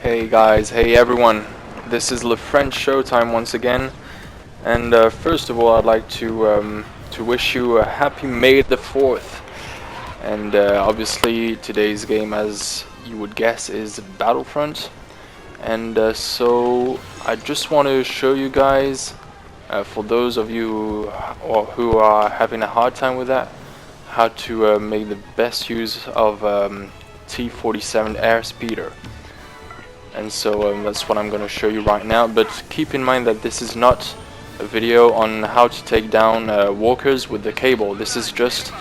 Hey guys, hey everyone, this is Le French Showtime once again, and first of all I'd like to wish you a happy May the 4th, and obviously today's game, as you would guess, is Battlefront, and so I just want to show you guys, for those of you who are having a hard time with that, how to make the best use of T-47 airspeeder. And so that's what I'm going to show you right now, but keep in mind that this is not a video on how to take down walkers with the cable. This is just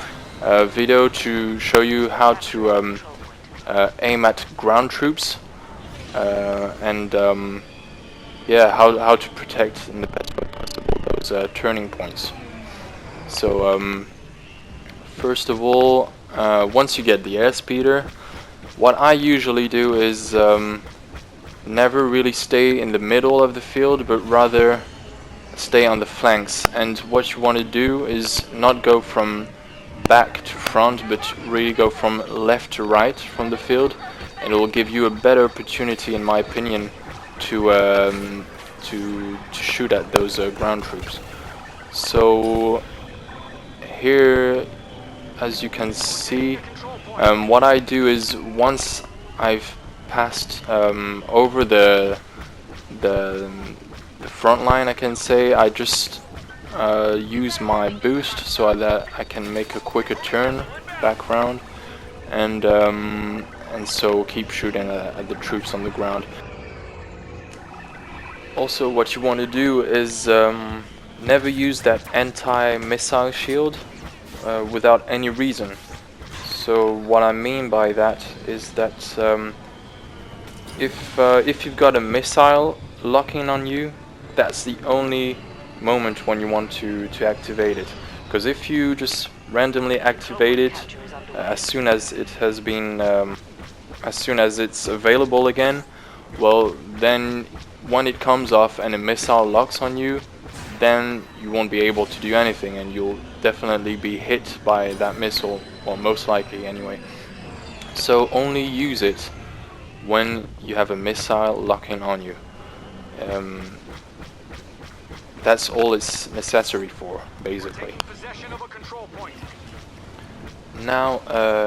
a video to show you how to aim at ground troops and yeah, how to protect in the best way possible those turning points. So first of all, once you get the airspeeder, what I usually do is never really stay in the middle of the field, but rather stay on the flanks. And what you want to do is not go from back to front, but really go from left to right from the field, and it will give you a better opportunity, in my opinion, to shoot at those ground troops. So here, as you can see, what I do is once I've passed over the front line, I can say, I just use my boost so that I can make a quicker turn back round, and so keep shooting at the troops on the ground. Also, what you want to do is never use that anti-missile shield without any reason. So what I mean by that is that if you've got a missile locking on you, that's the only moment when you want to activate it. Because if you just randomly activate it as soon as it has been, as soon as it's available again, well, then when it comes off and a missile locks on you, then you won't be able to do anything, and you'll definitely be hit by that missile, or most likely anyway. So only use it when you have a missile locking on you. That's all it's necessary for, basically. Now,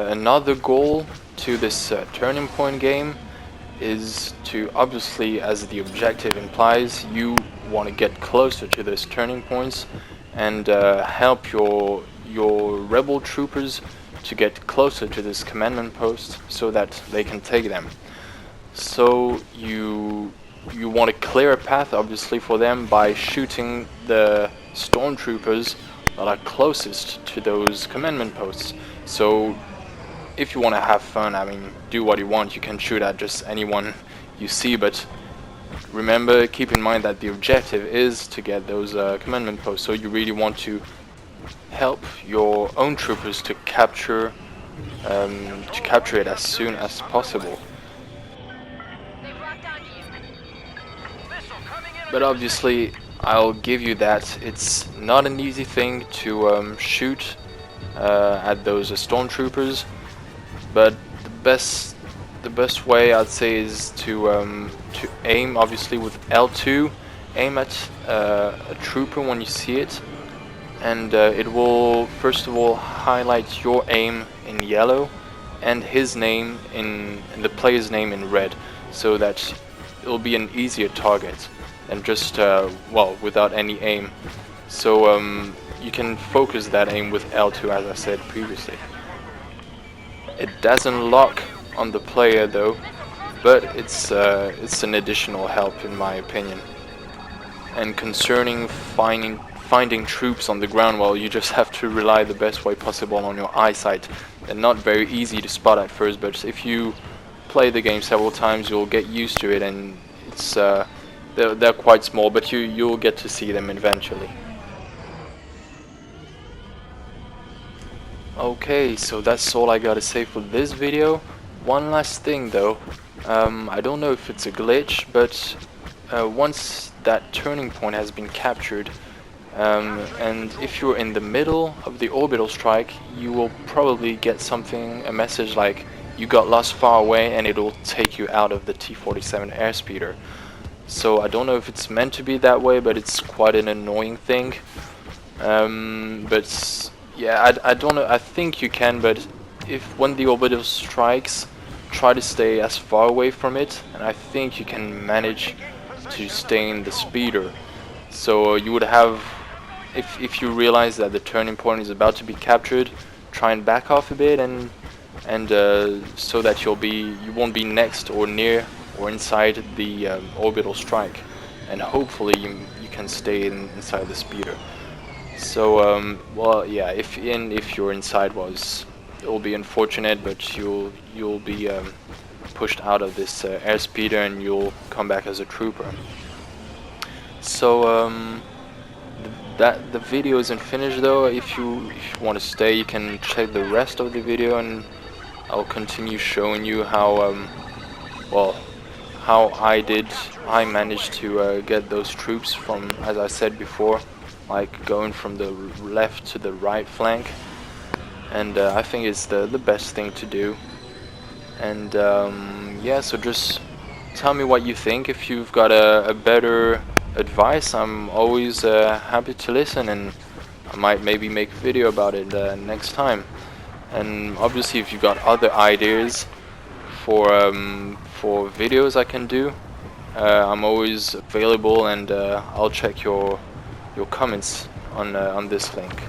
another goal to this turning point game is to, obviously, as the objective implies, you want to get closer to those turning points and help your rebel troopers to get closer to this commandment post so that they can take them. So you want to clear a path, obviously, for them by shooting the stormtroopers that are closest to those commandment posts. So if you want to have fun, I mean, do what you want. You can shoot at just anyone you see, but remember, keep in mind that the objective is to get those commandment posts. So you really want to help your own troopers to capture it as soon as possible. But obviously, I'll give you that it's not an easy thing to shoot at those stormtroopers. But the best way, I'd say, is to aim, obviously, with L2. Aim at a trooper when you see it, and it will first of all highlight your aim in yellow and his name in the player's name in red, so that it'll be an easier target than just well, without any aim. So you can focus that aim with L2, as I said previously. It doesn't lock on the player though, but it's an additional help, in my opinion. And concerning finding troops on the ground, well, you just have to rely the best way possible on your eyesight. They're not very easy to spot at first, but if you play the game several times, you'll get used to it, and it's they're quite small, but you'll get to see them eventually. Okay, so that's all I gotta say for this video. One last thing though, I don't know if it's a glitch, but once that turning point has been captured, and if you're in the middle of the orbital strike, you will probably get a message like you got lost far away and it'll take you out of the T-47 airspeeder. So I don't know if it's meant to be that way, but it's quite an annoying thing. But yeah, I don't know. I think you can, but when the orbital strikes, try to stay as far away from it, and I think you can manage to stay in the speeder. So you would have, if you realize that the turning point is about to be captured, try and back off a bit, and so that you won't be next or near or inside the orbital strike, and hopefully you can stay inside the speeder. So well, yeah, if you're inside, it will be unfortunate, but you'll be pushed out of this airspeeder and you'll come back as a trooper. So the video isn't finished though. If you want to stay, you can check the rest of the video, and I'll continue showing you how well, how I managed to get those troops from, as I said before, like going from the left to the right flank, and I think it's the best thing to do. And yeah, so just tell me what you think. If you've got a better advice, I'm always happy to listen, and I might maybe make a video about it next time. And obviously, if you've got other ideas for videos I can do, I'm always available, and I'll check your comments on this link.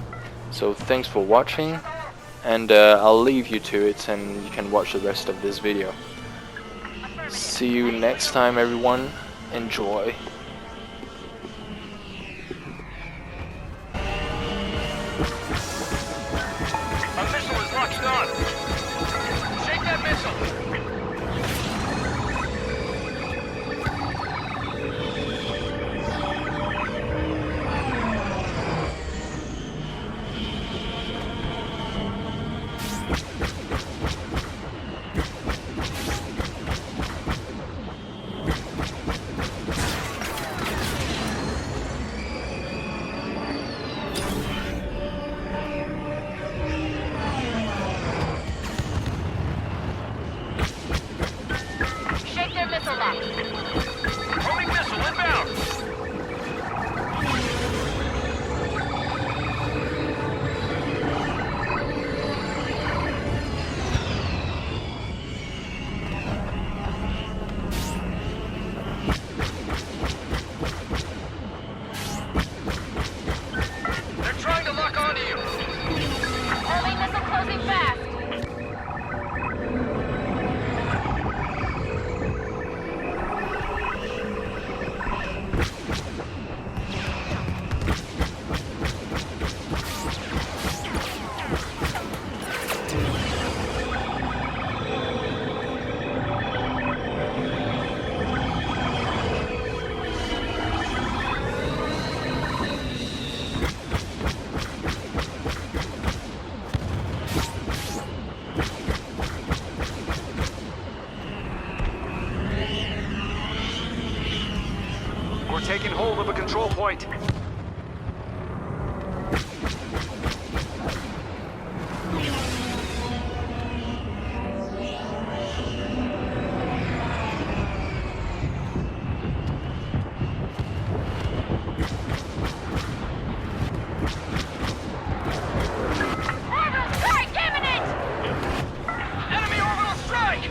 So thanks for watching, and I'll leave you to it, and you can watch the rest of this video. See you next time, everyone. Enjoy. A missile is locked on. Shake that missile. Homing missile inbound! They're trying to lock onto you! Homing missile closing fast! We're taking hold of a control point. Orbital strike imminent! Enemy orbital strike!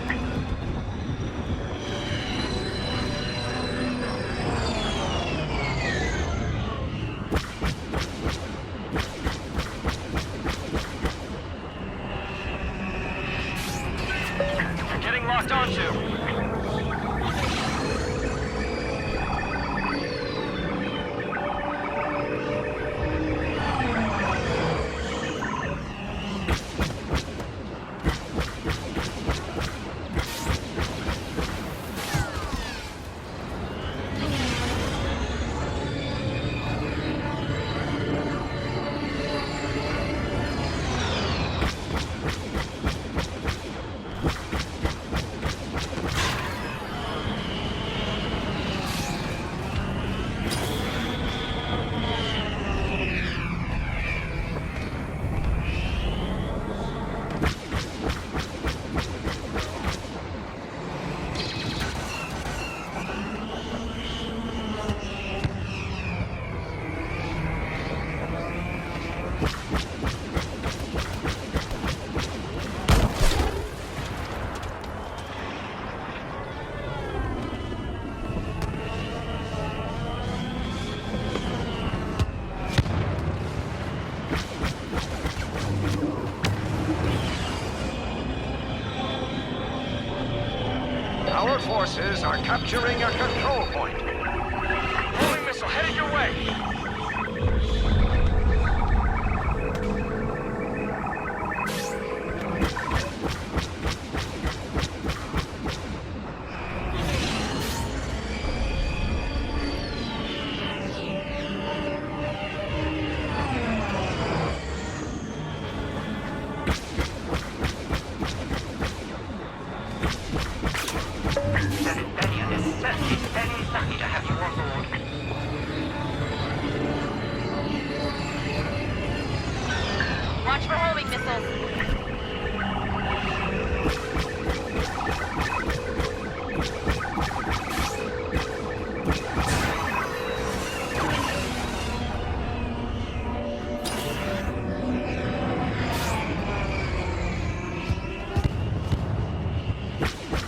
Our forces are capturing a control point. Homing missile headed your way. Watch for homing missiles.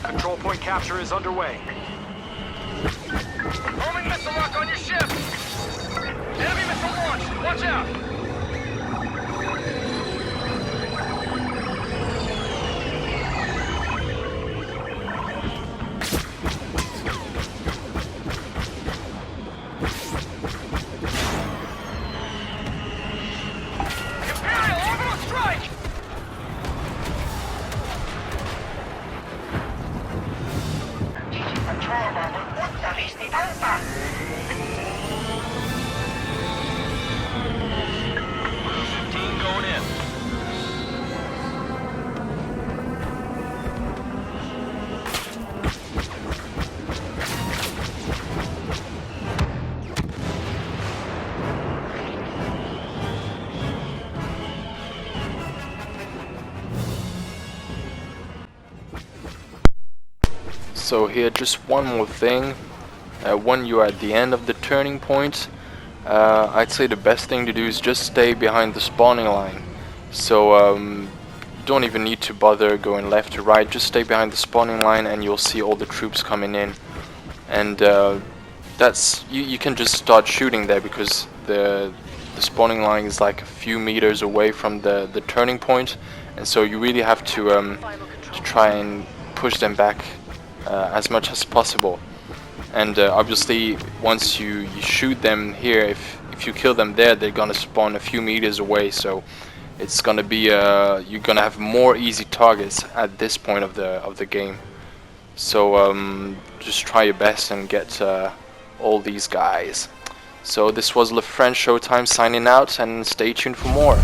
Control point capture is underway. Homing missile lock on your ship. Enemy missile launched. Watch out. Imperial orbital strike. Team going in. So here, just one more thing. When you're at the end of the turning point, I'd say the best thing to do is just stay behind the spawning line. So don't even need to bother going left to right, just stay behind the spawning line and you'll see all the troops coming in. And that's you can just start shooting there because the spawning line is like a few meters away from the turning point, and so you really have to try and push them back as much as possible. And obviously once you shoot them here, if you kill them there, they're gonna spawn a few meters away, so it's gonna be you're gonna have more easy targets at this point of the game. So just try your best and get all these guys. So this was Le French Showtime signing out, and stay tuned for more.